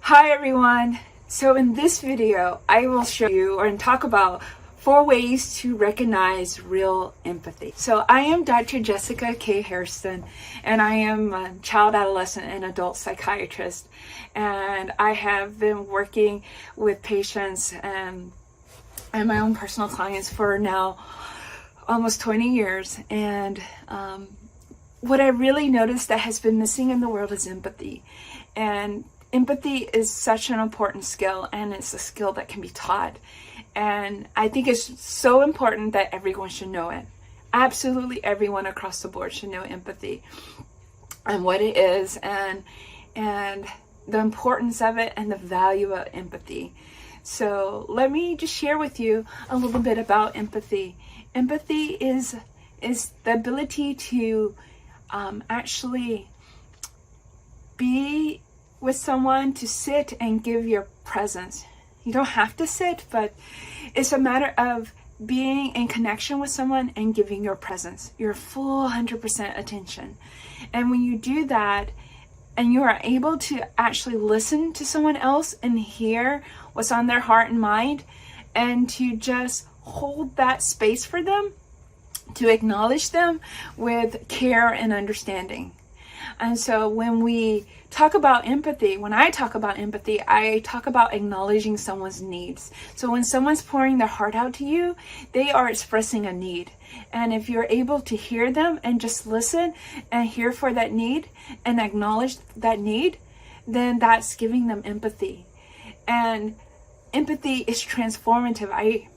Hi everyone! So in this video, I will show you and talk about 4 ways to recognize real empathy. So I am Dr. Jessica K. Hairston, and I am a child, adolescent, and adult psychiatrist. And I have been working with patients and my own personal clients for now almost 20 years. And what I really noticed that has been missing in the world is empathy. And empathy is such an important skill, and it's a skill that can be taught. And I think it's so important that everyone should know it. Absolutely everyone across the board should know empathy and what it is, and the importance of it and the value of empathy. So let me just share with you a little bit about empathy. Empathy is the ability to actually be with someone, to sit and give your presence. You don't have to sit, but it's a matter of being in connection with someone and giving your presence, your full 100% attention. And when you do that, and you are able to actually listen to someone else and hear what's on their heart and mind, and to just hold that space for them, to acknowledge them with care and understanding. And so when we talk about empathy, when I talk about empathy, I talk about acknowledging someone's needs. So when someone's pouring their heart out to you, they are expressing a need. And if you're able to hear them and just listen and hear for that need and acknowledge that need, then that's giving them empathy. And empathy is transformative. I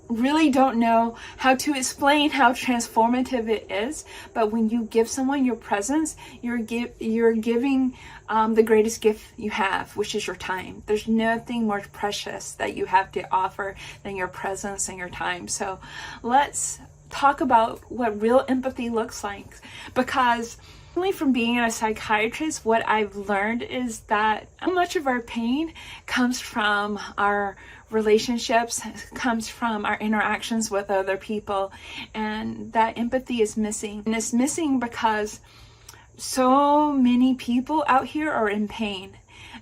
really don't know how to explain how transformative it is, but when you give someone your presence, you're giving the greatest gift you have, which is your time. There's nothing more precious that you have to offer than your presence and your time. So let's talk about what real empathy looks like, because only from being a psychiatrist, what I've learned is that how much of our pain comes from our relationships, comes from our interactions with other people, and that empathy is missing. And it's missing because so many people out here are in pain,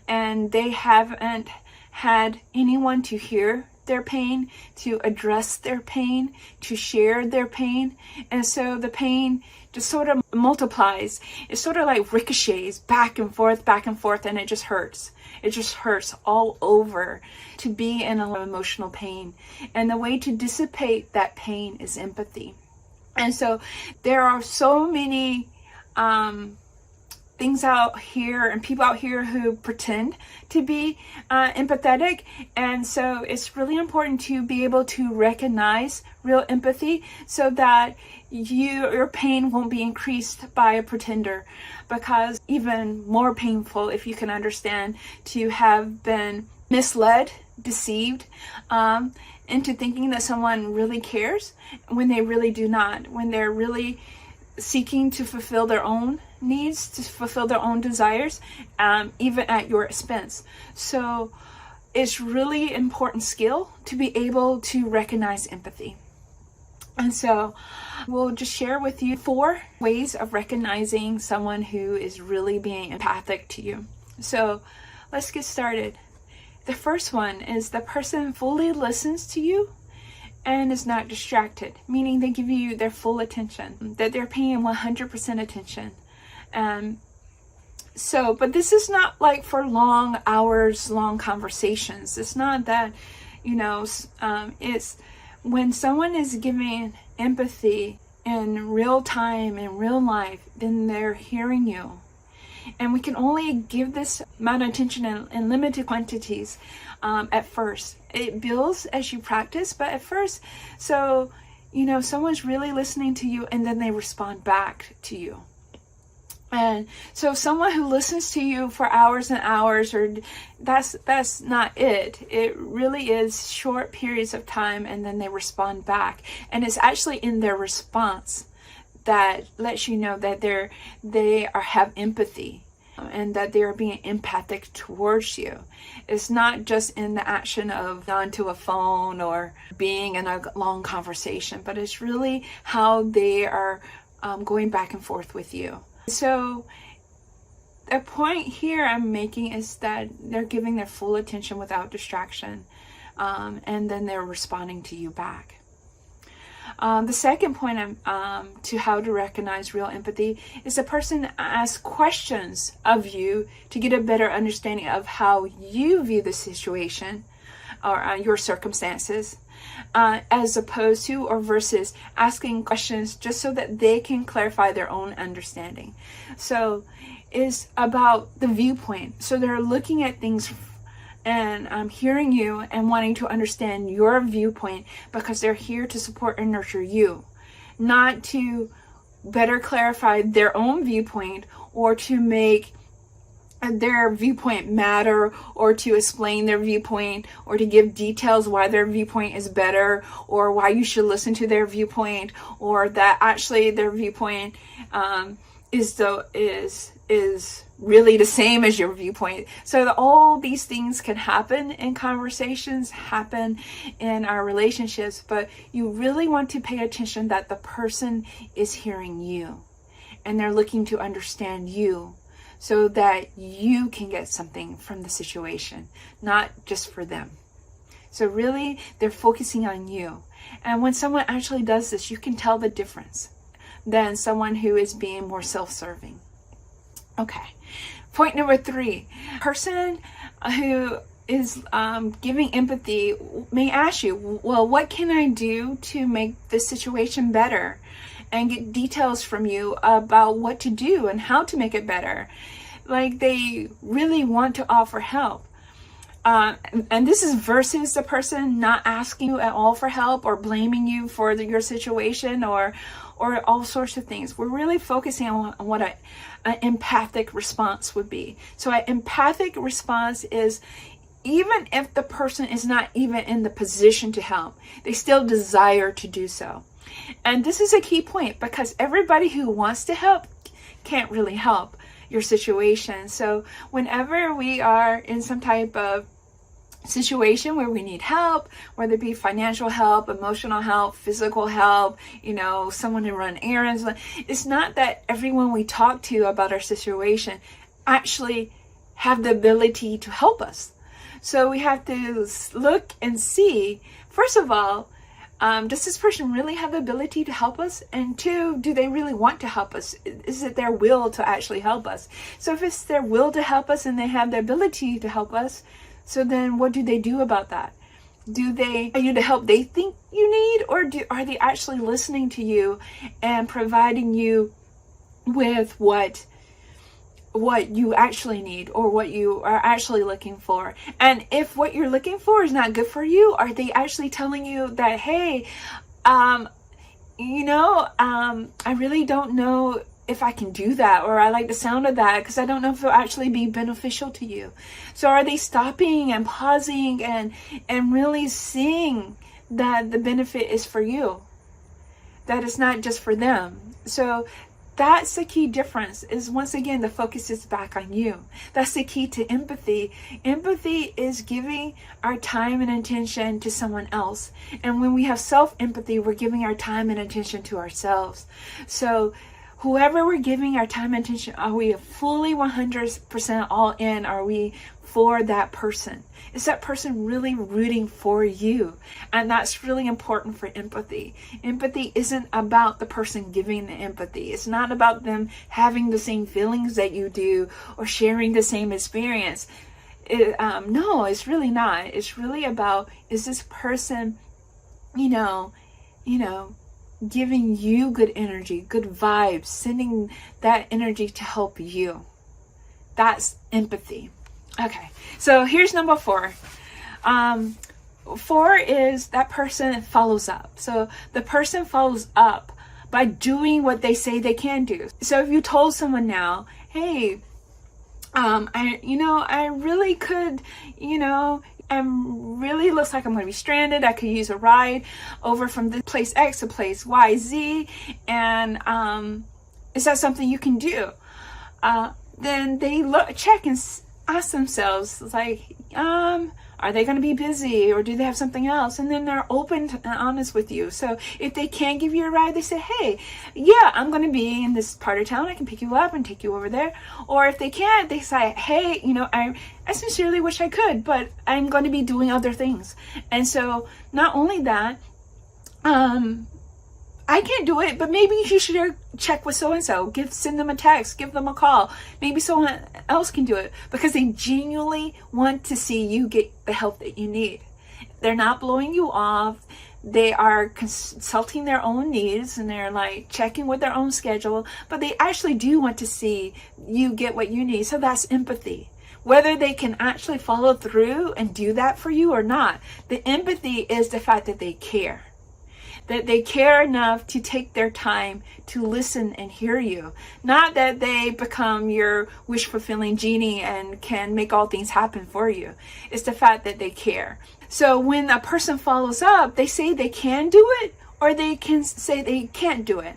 and they haven't had anyone to hear their pain, to address their pain, to share their pain. And so the pain just sort of multiplies. It sort of like ricochets back and forth, and it just hurts. It just hurts all over to be in a emotional pain. And the way to dissipate that pain is empathy. And so there are so many things out here and people out here who pretend to be empathetic. And so it's really important to be able to recognize real empathy so that your pain won't be increased by a pretender, because even more painful, if you can understand, to have been misled, deceived, into thinking that someone really cares when they really do not, when they're really seeking to fulfill their own needs, to fulfill their own desires, even at your expense. So it's really important skill to be able to recognize empathy. And so we'll just share with you 4 ways of recognizing someone who is really being empathic to you. So let's get started. The first one is the person fully listens to you and is not distracted, meaning they give you their full attention, that they're paying 100% attention. But this is not like for long hours, long conversations. It's not that, it's when someone is giving empathy in real time, in real life, then they're hearing you. And we can only give this amount of attention in limited quantities at first. It builds as you practice, but at first, someone's really listening to you and then they respond back to you. And so someone who listens to you for hours and hours, or that's not it. It really is short periods of time and then they respond back. And it's actually in their response that lets you know that they have empathy and that they are being empathic towards you. It's not just in the action of onto a phone or being in a long conversation, but it's really how they are going back and forth with you. So the point here I'm making is that they're giving their full attention without distraction, and then they're responding to you back. The second point to how to recognize real empathy is the person asks questions of you to get a better understanding of how you view the situation or your circumstances, as opposed to or versus asking questions just so that they can clarify their own understanding. So it's about the viewpoint. So they're looking at things and hearing you and wanting to understand your viewpoint because they're here to support and nurture you, not to better clarify their own viewpoint or to make their viewpoint matter or to explain their viewpoint or to give details why their viewpoint is better or why you should listen to their viewpoint or that actually their viewpoint is really the same as your viewpoint. So all these things can happen in conversations, happen in our relationships, but you really want to pay attention that the person is hearing you and they're looking to understand you so that you can get something from the situation, not just for them. So really, they're focusing on you. And when someone actually does this, you can tell the difference than someone who is being more self-serving. Okay. Point number 3, person who is giving empathy may ask you, well, what can I do to make this situation better? And get details from you about what to do and how to make it better. Like they really want to offer help. And this is versus the person not asking you at all for help or blaming you for your situation or all sorts of things. We're really focusing on what an empathic response would be. So an empathic response is even if the person is not even in the position to help, they still desire to do so. And this is a key point because everybody who wants to help can't really help your situation. So whenever we are in some type of situation where we need help, whether it be financial help, emotional help, physical help, someone to run errands, it's not that everyone we talk to about our situation actually have the ability to help us. So we have to look and see, first of all, does this person really have the ability to help us? And 2, do they really want to help us? Is it their will to actually help us? So if it's their will to help us and they have the ability to help us, so then what do they do about that? Are you the help they think you need, or are they actually listening to you and providing you with what you actually need or what you are actually looking for? And if what you're looking for is not good for you, are they actually telling you that, hey, I really don't know if I can do that, or I like the sound of that because I don't know if it'll actually be beneficial to you. So are they stopping and pausing and really seeing that the benefit is for you, that it's not just for them? So that's the key difference, is once again, the focus is back on you. That's the key to empathy. Empathy is giving our time and attention to someone else. And when we have self-empathy, we're giving our time and attention to ourselves. So whoever we're giving our time and attention, are we fully 100% all in? Are we for that person? Is that person really rooting for you? And that's really important for empathy. Empathy isn't about the person giving the empathy. It's not about them having the same feelings that you do or sharing the same experience. No, it's really not. It's really about, is this person, giving you good energy, good vibes, sending that energy to help you. That's empathy. Okay, so here's number 4. 4 is that person follows up. So the person follows up by doing what they say they can do. So if you told someone now, hey, I really could, really looks like I'm going to be stranded. I could use a ride over from this place X to place Y, Z. And is that something you can do? Then they check and ask themselves, like, are they going to be busy, or do they have something else? And then they're open and honest with you. So if they can't give you a ride, they say, hey, yeah, I'm going to be in this part of town. I can pick you up and take you over there. Or if they can't, they say, hey, I sincerely wish I could, but I'm going to be doing other things. And so not only that, I can't do it, but maybe you should check with so-and-so. Send them a text, give them a call. Maybe someone else can do it, because they genuinely want to see you get the help that you need. They're not blowing you off. They are consulting their own needs, and they're like checking with their own schedule, but they actually do want to see you get what you need. So that's empathy. Whether they can actually follow through and do that for you or not, the empathy is the fact that they care. That they care enough to take their time to listen and hear you. Not that they become your wish-fulfilling genie and can make all things happen for you. It's the fact that they care. So when a person follows up, they say they can do it, or they can say they can't do it.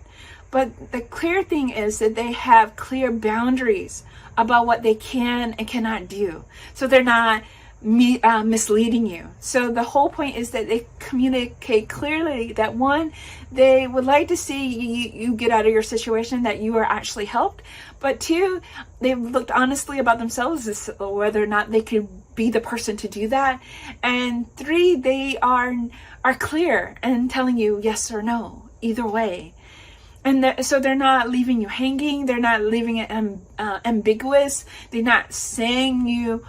But the clear thing is that they have clear boundaries about what they can and cannot do. So they're not misleading you. So the whole point is that they communicate clearly that, one, they would like to see you get out of your situation, that you are actually helped, but two, they've looked honestly about themselves as whether or not they could be the person to do that, and three, they are clear and telling you yes or no either way. And so they're not leaving you hanging. They're not leaving it ambiguous. They're not saying you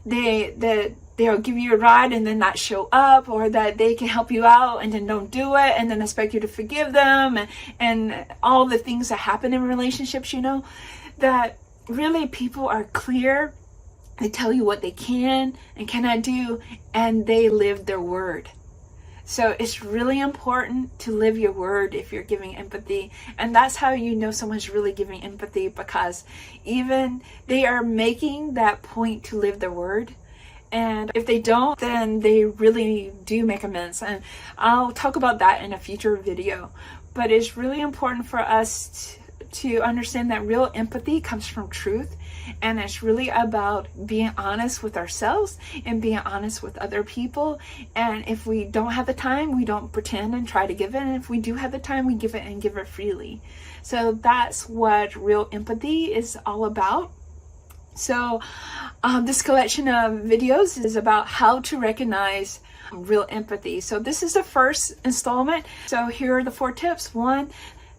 they'll give you a ride and then not show up, or that they can help you out and then don't do it and then expect you to forgive them, and all the things that happen in relationships, that really people are clear. They tell you what they can and cannot do, and they live their word. So it's really important to live your word if you're giving empathy. And that's how you know someone's really giving empathy, because even they are making that point to live their word. And if they don't, then they really do make amends. And I'll talk about that in a future video. But it's really important for us to understand that real empathy comes from truth. And it's really about being honest with ourselves and being honest with other people. And if we don't have the time, we don't pretend and try to give it. And if we do have the time, we give it and give it freely. So that's what real empathy is all about. So this collection of videos is about how to recognize real empathy. So this is the first installment. So here are the 4 tips. 1,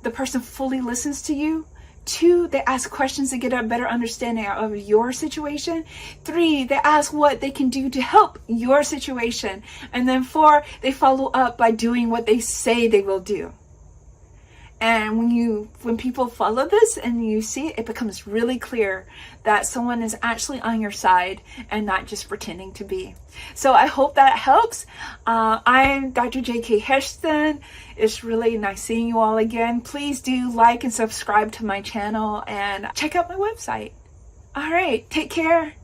the person fully listens to you. 2, they ask questions to get a better understanding of your situation. 3, they ask what they can do to help your situation. And then 4, they follow up by doing what they say they will do. And when people follow this and you see it, it becomes really clear that someone is actually on your side and not just pretending to be. So I hope that helps. I'm Dr. J.K. Heston. It's really nice seeing you all again. Please do like and subscribe to my channel and check out my website. All right, take care.